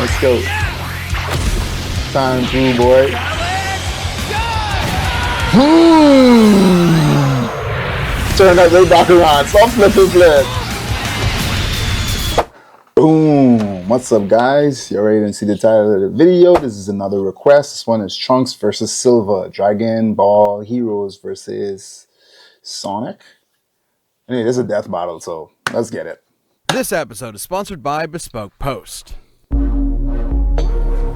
Let's go. Time through, boy. Turn that way back around. Stop flipping flip. Boom. What's up, guys? You already didn't see the title of the video. This is another request. This one is Trunks versus Silver. Dragon Ball Heroes versus Sonic. Anyway, this is a death battle, so let's get it. This episode is sponsored by Bespoke Post.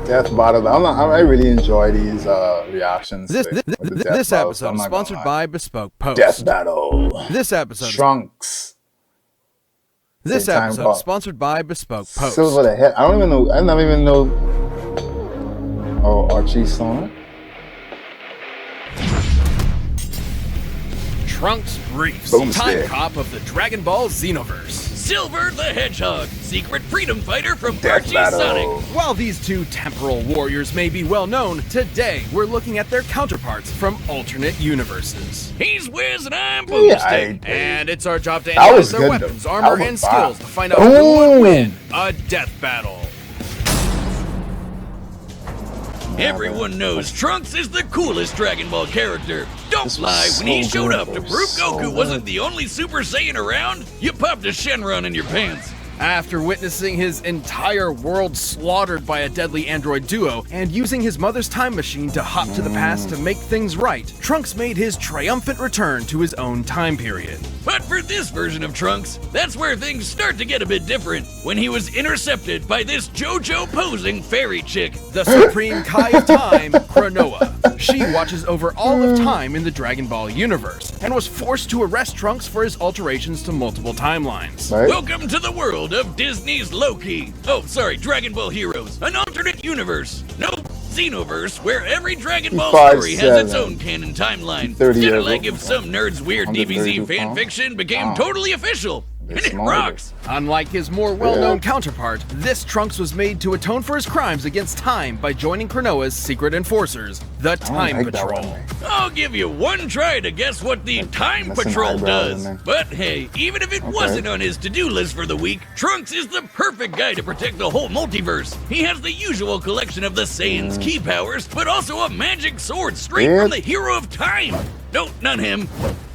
Death battle. I really enjoy these reactions. This episode is sponsored by Bespoke Post. Death battle. This episode. Trunks. This episode is sponsored by Bespoke Post. Silver the head. I don't even know. I never even know. Oh, Archie song. Trunks briefs. Time cop of the Dragon Ball Xenoverse. Silver the Hedgehog, secret freedom fighter from Archie Sonic. While these two temporal warriors may be well known, today we're looking at their counterparts from alternate universes. He's Wiz and I'm Boomstick. And it's our job to analyze their weapons, armor, and skills to find out who would win a death battle. Everyone knows Trunks is the coolest Dragon Ball character. Don't lie, when he showed up to prove Goku wasn't the only Super Saiyan around, you popped a Shenron in your pants. After witnessing his entire world slaughtered by a deadly android duo and using his mother's time machine to hop to the past to make things right, Trunks made his triumphant return to his own time period. But for this version of Trunks, that's where things start to get a bit different, when he was intercepted by this JoJo-posing fairy chick. The Supreme Kai of Time, Cronoa. She watches over all of time in the Dragon Ball universe, and was forced to arrest Trunks for his alterations to multiple timelines. Right. Welcome to the world of Disney's Loki. Dragon Ball Heroes, an alternate universe. No, Xenoverse, where every Dragon Ball story has its own canon timeline. Kinda like if some nerd's weird DBZ fanfiction became totally official. And it rocks! Unlike his more well-known counterpart, this Trunks was made to atone for his crimes against time by joining Cronoa's secret enforcers, the Time Patrol. I'll give you one try to guess what the Time Patrol does. But hey, even if it wasn't on his to-do list for the week, Trunks is the perfect guy to protect the whole multiverse. He has the usual collection of the Saiyan's key powers, but also a magic sword straight from the hero of time. No, not him.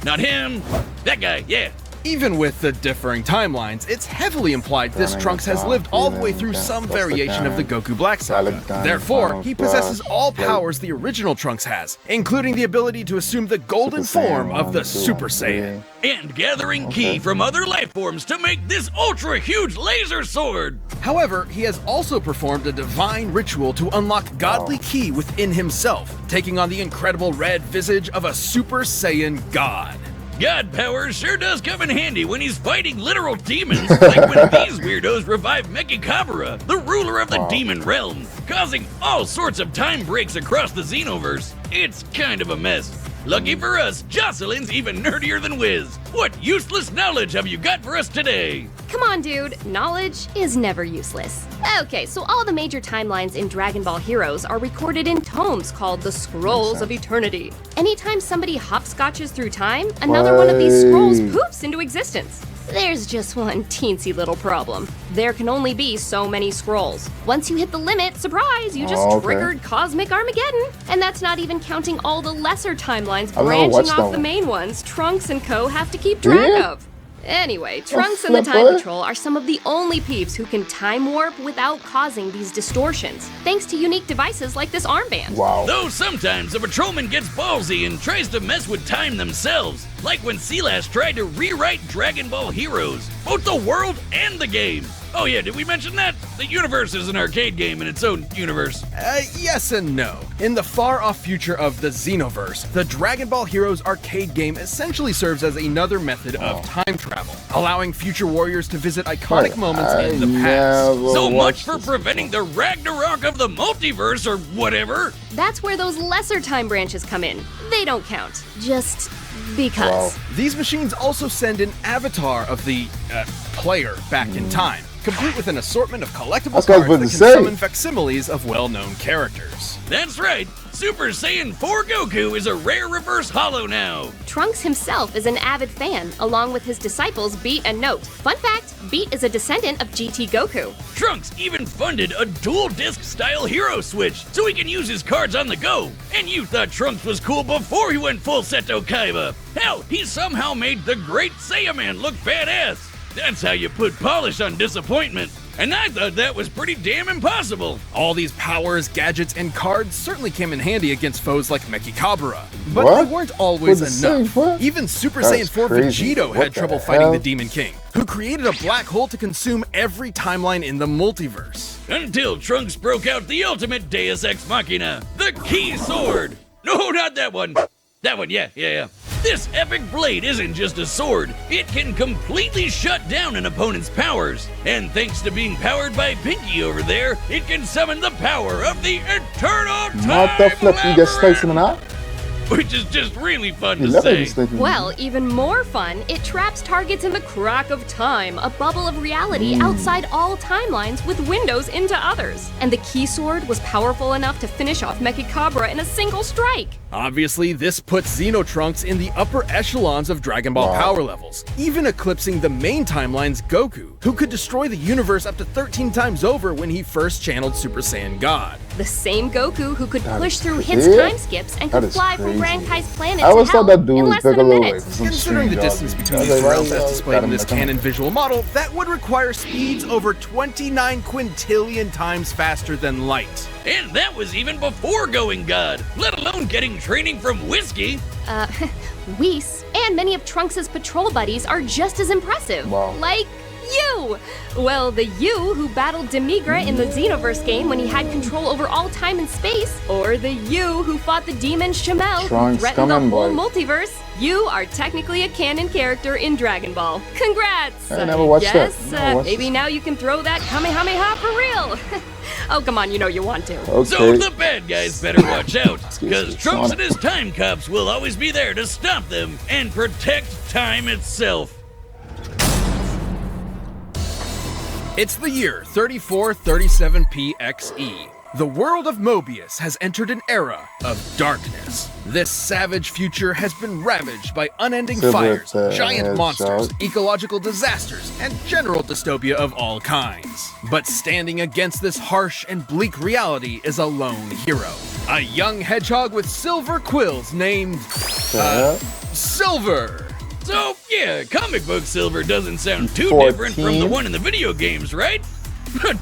Not him. That guy, yeah. Even with the differing timelines, it's heavily implied this Trunks has lived all the way through some variation of the Goku Black Saga. Therefore, he possesses all powers the original Trunks has, including the ability to assume the golden form of the Super Saiyan. And gathering ki from other life forms to make this ultra-huge laser sword! However, he has also performed a divine ritual to unlock godly ki within himself, taking on the incredible red visage of a Super Saiyan god. God power sure does come in handy when he's fighting literal demons, like when these weirdos revive Mechikabura, the ruler of the demon realm, causing all sorts of time breaks across the Xenoverse. It's kind of a mess. Lucky for us, Jocelyn's even nerdier than Wiz. What useless knowledge have you got for us today? Come on, dude. Knowledge is never useless. Okay, so all the major timelines in Dragon Ball Heroes are recorded in tomes called the Scrolls of Eternity. Anytime somebody hopscotches through time, another one of these scrolls poofs into existence. There's just one teensy little problem. There can only be so many scrolls. Once you hit the limit, surprise, you just triggered Cosmic Armageddon. And that's not even counting all the lesser timelines branching off the main ones Trunks and co have to keep track of. Anyway, Trunks and the Time Patrol are some of the only peeps who can time warp without causing these distortions, thanks to unique devices like this armband. Wow. Though sometimes a patrolman gets ballsy and tries to mess with time themselves, like when Silas tried to rewrite Dragon Ball Heroes, both the world and the game. Oh yeah, did we mention that? The universe is an arcade game in its own universe. Yes and no. In the far-off future of the Xenoverse, the Dragon Ball Heroes arcade game essentially serves as another method of time travel, allowing future warriors to visit iconic moments in the past. So much for preventing the Ragnarok of the multiverse or whatever. That's where those lesser time branches come in. They don't count. Just because. These machines also send an avatar of the player back in time, complete with an assortment of collectible cards that can summon facsimiles of well-known characters. That's right. Super Saiyan 4 Goku is a rare reverse holo now. Trunks himself is an avid fan, along with his disciples Beat and Note. Fun fact, Beat is a descendant of GT Goku. Trunks even funded a dual disc style hero switch so he can use his cards on the go. And you thought Trunks was cool before he went full Seto Kaiba. Hell, he somehow made the Great Saiyaman look badass. That's how you put polish on disappointment. And I thought that was pretty damn impossible. All these powers, gadgets, and cards certainly came in handy against foes like Mechikabura. But What? they weren't always What the enough. what? Even Super That's Saiyan 4 crazy. Vegito What had the trouble fighting the hell? Demon King, who created a black hole to consume every timeline in the multiverse. Until Trunks broke out the ultimate Deus Ex Machina, the Key Sword. No, not that one. That one, yeah. This epic blade isn't just a sword. It can completely shut down an opponent's powers. And thanks to being powered by Pinky over there, it can summon the power of the Eternal Time What the flip? You get sliced in and out? which is just really fun You to love say. it. Well, even more fun, it traps targets in the crack of time, a bubble of reality outside all timelines with windows into others. And the Key Sword was powerful enough to finish off Mechikabura in a single strike. Obviously, this puts Xenotrunks in the upper echelons of Dragon Ball Wow. power levels, even eclipsing the main timeline's Goku, who could destroy the universe up to 13 times over when he first channeled Super Saiyan God. The same Goku who could That push is through crazy. his time skips and That could is fly from crazy. Grand Kai's planet I always to thought Hell that dude in was less than a Piccolo minute. for some Considering the strange distance reason. between I was these like, realms why as you displayed got in him this to come canon visual model, that would require speeds over 29 quintillion times faster than light. And that was even before going God, let alone getting training from Whiskey. Whis and many of Trunks' patrol buddies are just as impressive. Wow. Like you! Well, the you who battled Demigra in the Xenoverse game when he had control over all time and space, or the you who fought the demon Shamel who Trunks, threatened the come on, whole boy. multiverse, you are technically a canon character in Dragon Ball. Congrats! I never watched that. Yes, Never watched maybe this. now you can throw that Kamehameha for real! Oh, come on, you know you want to. Okay. So the bad guys better watch out, Excuse because me, Trunks Sonic. and his time cops will always be there to stop them and protect time itself. It's the year 3437 PXE. The world of Mobius has entered an era of darkness. This savage future has been ravaged by unending Silver fires, giant headshot. monsters, ecological disasters, and general dystopia of all kinds. But standing against this harsh and bleak reality is a lone hero. A young hedgehog with silver quills named Silver. So, yeah, comic book Silver doesn't sound too 14. different from the one in the video games, right?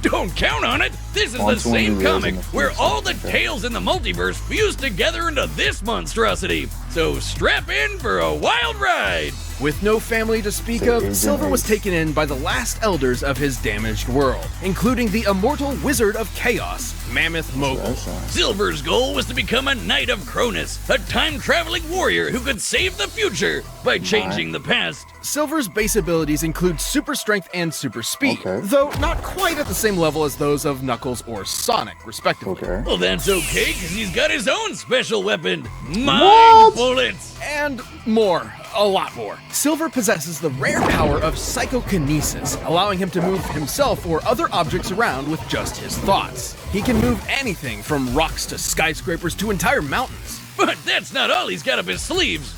Don't count on it! This is the 120 same years comic in the where future. all the tales in the multiverse fused together into this monstrosity. So strap in for a wild ride! With no family to speak Say of, Agent Silver was Ace. taken in by the last elders of his damaged world, including the immortal Wizard of Chaos, Mammoth Mogul. That's nice. Silver's goal was to become a Knight of Cronus, a time-traveling warrior who could save the future by changing the past. Silver's base abilities include super strength and super speed, Okay. though not quite at the same level as those of Knuckles or Sonic, respectively. Okay. Well, that's okay, because he's got his own special weapon, Mind What? Bullets. And more. A lot more. Silver possesses the rare power of psychokinesis, allowing him to move himself or other objects around with just his thoughts. He can move anything from rocks to skyscrapers to entire mountains. But that's not all he's got up his sleeves.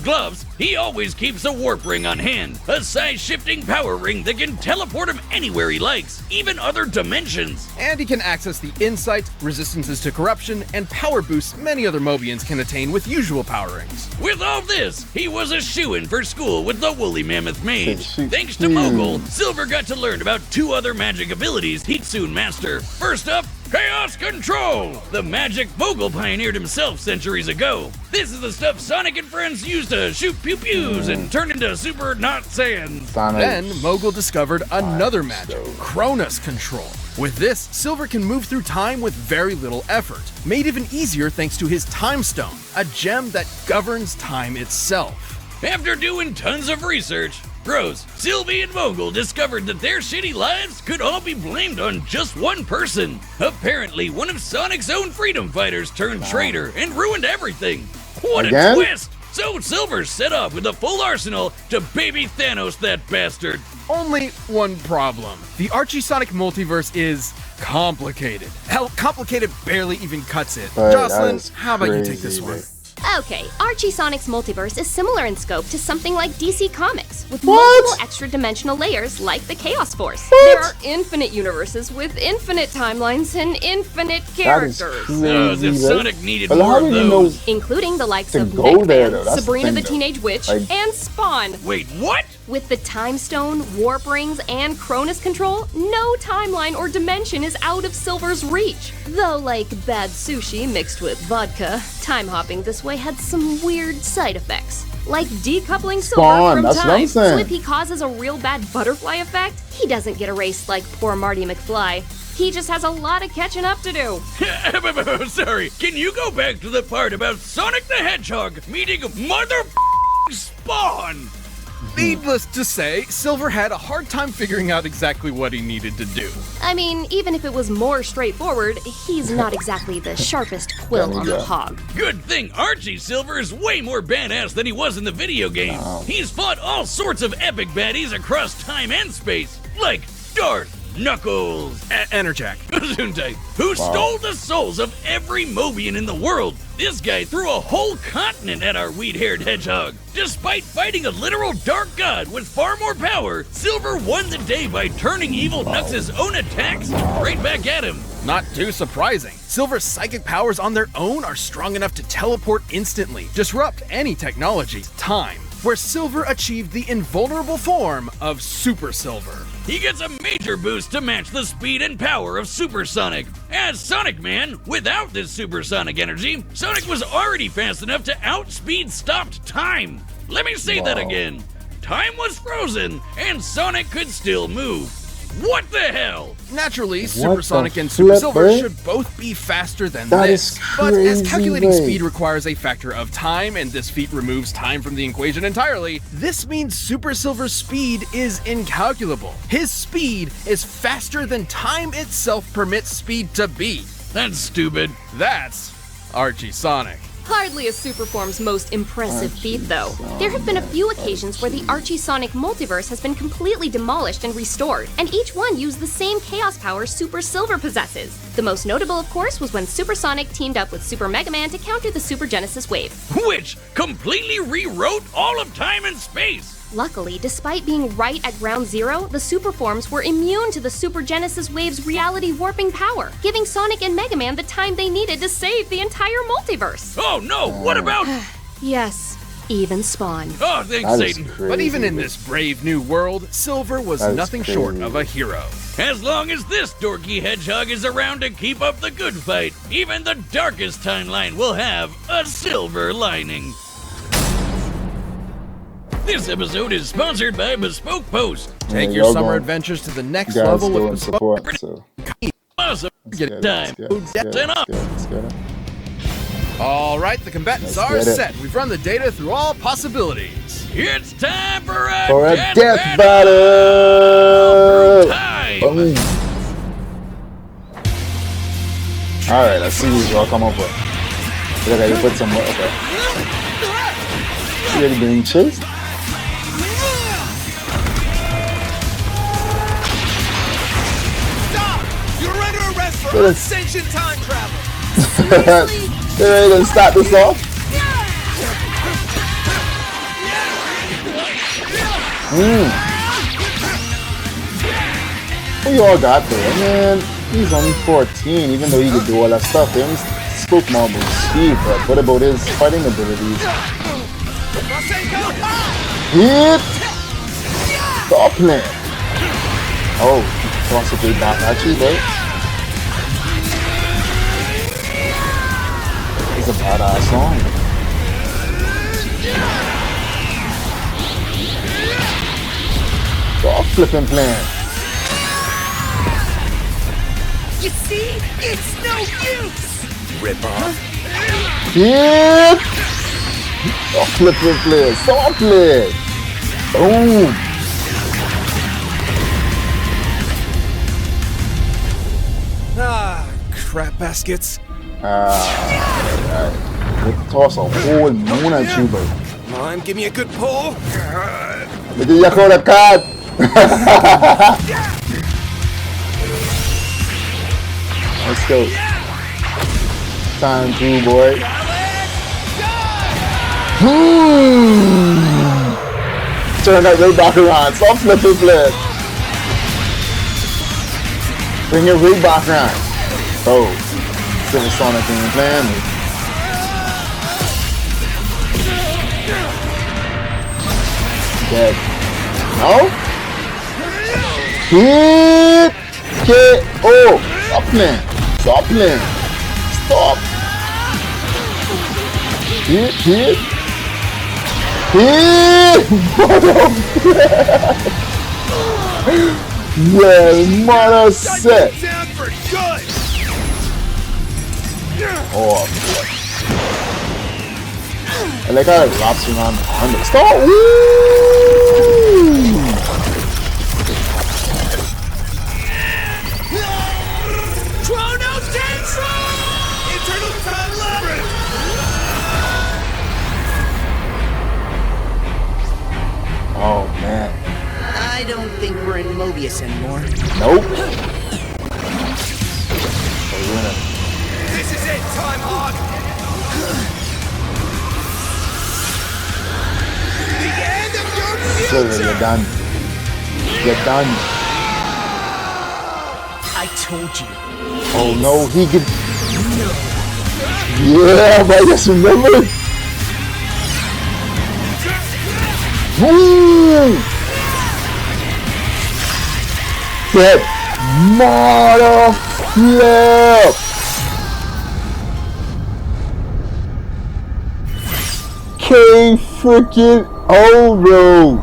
Gloves. He always keeps a warp ring on hand, a size-shifting power ring that can teleport him anywhere he likes, even other dimensions. And he can access the insight, resistances to corruption, and power boosts many other Mobians can attain with usual power rings. With all this, he was a shoo-in for school with the Woolly Mammoth Mage. Shoot. Thanks to Mogul, Silver got to learn about two other magic abilities he'd soon master. First up, Chaos Control! The magic Mogul pioneered himself centuries ago. This is the stuff Sonic and friends used to shoot pew-pews and turn into Super Not Saiyans. Sonic. Then Mogul discovered another magic, Cronus Control. With this, Silver can move through time with very little effort, made even easier thanks to his Time Stone, a gem that governs time itself. After doing tons of research, Bros, Sylvie and Mogul discovered that their shitty lives could all be blamed on just one person. Apparently, one of Sonic's own freedom fighters turned traitor and ruined everything. What Again? a twist! So Silver set off with a full arsenal to baby Thanos that bastard. Only one problem. The Archie Sonic multiverse is complicated. Hell, complicated barely even cuts it. But Jocelyn, how about you take this one? Okay, Archie Sonic's multiverse is similar in scope to something like DC Comics, with What? multiple extra-dimensional layers like the Chaos Force. There are infinite universes with infinite timelines and infinite That is characters. crazy. As if right? Sonic needed But more how of did you know? those. Including the likes To of go there, Mega though, Man, that's the Sabrina thing, the though. Teenage Witch, Like- and Spawn. Wait, what? With the Time Stone, Warp Rings, and Cronus control, no timeline or dimension is out of Silver's reach. Though, like bad sushi mixed with vodka, time hopping this way had some weird side effects. Like decoupling Silver Spawn, from that's what I'm time, so saying. if he causes a real bad butterfly effect, he doesn't get erased like poor Marty McFly. He just has a lot of catching up to do. Sorry, can you go back to the part about Sonic the Hedgehog meeting Mother Spawn? Needless to say, Silver had a hard time figuring out exactly what he needed to do. I mean, even if it was more straightforward, he's not exactly the sharpest quill on the hog. Good thing Archie Silver is way more badass than he was in the video game. He's fought all sorts of epic baddies across time and space, like Darth Knuckles, Enerjack. Gesundheit, who stole the souls of every Mobian in the world. This guy threw a whole continent at our weed-haired hedgehog. Despite fighting a literal dark god with far more power, Silver won the day by turning evil Knux' own attacks right back at him. Not too surprising. Silver's psychic powers on their own are strong enough to teleport instantly, disrupt any technology, time, where Silver achieved the invulnerable form of Super Silver. He gets a major boost to match the speed and power of Super Sonic. As Sonic Man, without this supersonic energy, Sonic was already fast enough to outspeed stopped time. Let me say that again. Time was frozen, and Sonic could still move. What the hell? Naturally, What Supersonic the and Super flip, Silver eh? should both be faster than That this. is But as crazy, calculating babe. speed requires a factor of time, and this feat removes time from the equation entirely, this means Super Silver's speed is incalculable. His speed is faster than time itself permits speed to be. That's stupid. That's Archie Sonic. Hardly a Superform's most impressive feat, though. There have been a few occasions where the Archie Sonic multiverse has been completely demolished and restored, and each one used the same chaos power Super Silver possesses. The most notable, of course, was when Super Sonic teamed up with Super Mega Man to counter the Super Genesis wave. Which completely rewrote all of time and space. Luckily, despite being right at ground zero, the Superforms were immune to the Super Genesis wave's reality warping power, giving Sonic and Mega Man the time they needed to save the entire multiverse. Oh no, what about... Yes, even Spawn. Oh, thanks, That is Satan. crazy. But even in this brave new world, Silver was That is nothing short crazy. of a hero. As long as this dorky hedgehog is around to keep up the good fight, even the darkest timeline will have a silver lining. This episode is sponsored by Bespoke Post. Take Yeah, your y'all summer going- adventures to the next Guys level still with in Bespoke. support, so Awesome. let's Good get it, time. let's get it, Ten up. let's get it. All right, the combatants Let's are get it. set. We've run the data through all possibilities. It's time for a, For a death death battle battle! through time. Boom. Alright, let's see what y'all come up with. Okay, you put some more. Okay. You ready being chased? Stop! You're under arrest for Yes. unsanctioned time travel. You ready to start this off? Who y'all got there? Man, he's only 14, even though he could do all that stuff. They only spoke more about speed, but what about his fighting abilities? Hit! Stop playing! Oh, he wants to get back at you, right? It's a badass song. Stop flipping playing. You see? It's no use! Rip off. Hit! Stop flipping playing. Stop playing. Boom. Ah, crap baskets. Alright. We'll toss a whole moon at you, but on, give me a good pull. Look at Yakota card. Let's go. Time through, boy. Turn that right back around. Stop flipping flip. Bring it right back around. Oh, Silver Sonic ain't playing me. Dead. No? Hit! KO! Stop playing. Stop playing. Stop. Hit! Hit! Well, mother set. Down for good. Oh, I like how it wraps around the under. Stop! Woo! Chrono Tensor! Internal time leverage! Oh man. I don't think we're in Mobius anymore. Nope. This is it, Time Hog! The end of your Silver, future! you're done. You're done. I told you. Oh no, he could. Yeah, but I just remembered. Woo! Dead. Mother flip. K freaking O, bro.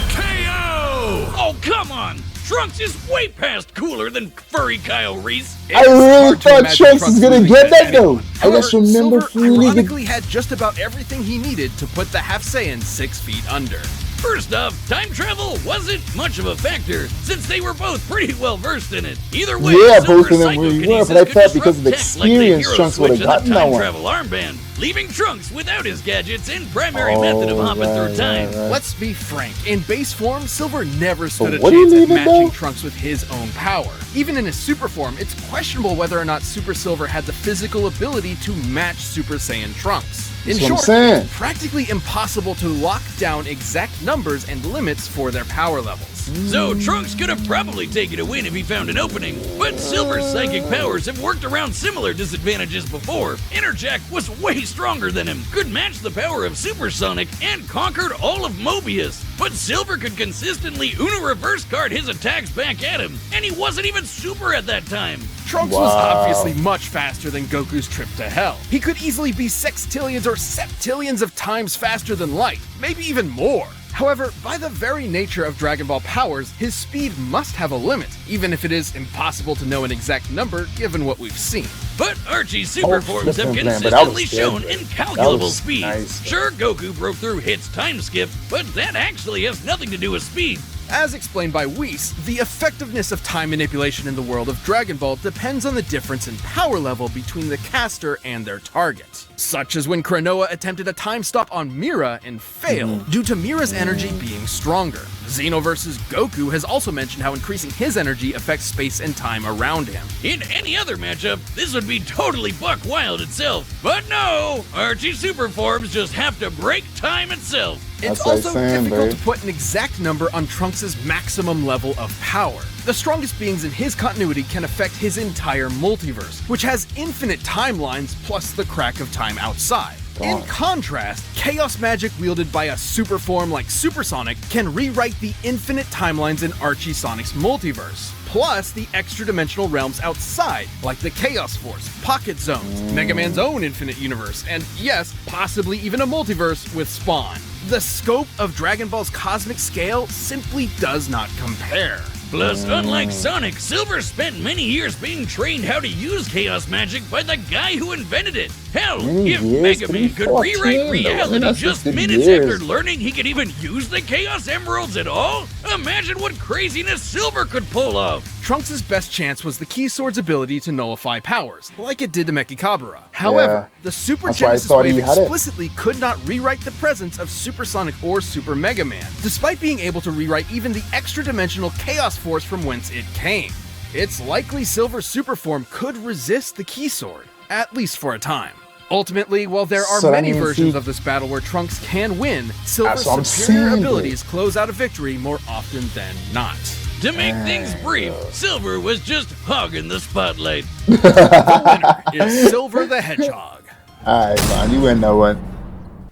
KO! Oh, come on! Trunks is way past cooler than furry Kyle Reese. I really hard to thought imagine Trunks was gonna losing get to that though. anyone. I However, just remember Silver feeling it. ironically had just about everything he needed to put the Half Saiyan 6 feet under. First off, time travel wasn't much of a factor, since they were both pretty well versed in it. Either way, Yeah, Silver both of them really were, psychokinesis but I could thought because of disrupt tech like the experience, hero Trunks would've switch and gotten the that time one. travel armband, leaving Trunks without his gadgets and primary method of hopping through time. Let's be frank, in base form, Silver never stood a what do you chance at leave it, matching though? Trunks with his own power. Even in his super form, it's questionable whether or not Super Silver had the physical ability to match Super Saiyan Trunks. In That's what I'm short, saying. it's practically impossible to lock down exact numbers and limits for their power levels. So Trunks could have probably taken a win if he found an opening, but Silver's psychic powers have worked around similar disadvantages before. Interjack was way stronger than him, could match the power of Supersonic, and conquered all of Mobius. But Silver could consistently Uno reverse card his attacks back at him, and he wasn't even super at that time. Trunks was obviously much faster than Goku's trip to hell. He could easily be sextillions or septillions of times faster than light, maybe even more. However, by the very nature of Dragon Ball powers, his speed must have a limit, even if it is impossible to know an exact number given what we've seen. But Archie's super forms have flippin' plan, but that was consistently good, shown bro. incalculable That was speeds. nice. Sure, Goku broke through Hit's time skip, but that actually has nothing to do with speed. As explained by Whis, the effectiveness of time manipulation in the world of Dragon Ball depends on the difference in power level between the caster and their target. Such as when Kranoa attempted a time stop on Mira and failed due to Mira's energy being stronger. Xeno vs. Goku has also mentioned how increasing his energy affects space and time around him. In any other matchup, this would be totally buck wild itself. But no, Archie super forms just have to break time itself. It's That's what I'm also saying, difficult babe. to put an exact number on Trunks' maximum level of power. The strongest beings in his continuity can affect his entire multiverse, which has infinite timelines plus the crack of time outside. In contrast, chaos magic wielded by a super form like Supersonic can rewrite the infinite timelines in Archie Sonic's multiverse, plus the extra-dimensional realms outside, like the Chaos Force, Pocket Zones, Mega Man's own infinite universe, and yes, possibly even a multiverse with Spawn. The scope of Dragon Ball's cosmic scale simply does not compare. Plus, unlike Sonic, Silver spent many years being trained how to use chaos magic by the guy who invented it. Hell, Many if years? Mega Man could 314, rewrite though. reality That's just good minutes years. after learning he could even use the Chaos Emeralds at all, imagine what craziness Silver could pull off. Trunks' best chance was the Key Sword's ability to nullify powers, like it did to Mechikabura. However, the Super That's why I Genesis thought he Wave had it. explicitly could not rewrite the presence of Supersonic or Super Mega Man, despite being able to rewrite even the extra-dimensional Chaos Force from whence it came. It's likely Silver's super form could resist the Key Sword, at least for a time. Ultimately, while there are So that many means versions he- of this battle where Trunks can win, Silver's That's what I'm superior saying, abilities close out a victory more often than not. To make things brief, Silver was just hogging the spotlight. The winner is Silver the Hedgehog. Alright, man, you win that one.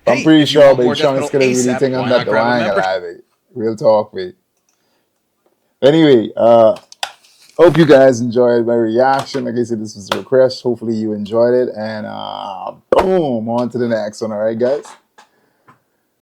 I'm Hey, pretty if you sure want Big more Chunks Death gonna Metal really ASAP, think why I'm not that grab a line membership? alive. Real talk, mate. Anyway, hope you guys enjoyed my reaction. Like I said, this was a request. Hopefully you enjoyed it. And boom, on to the next one. Alright, guys.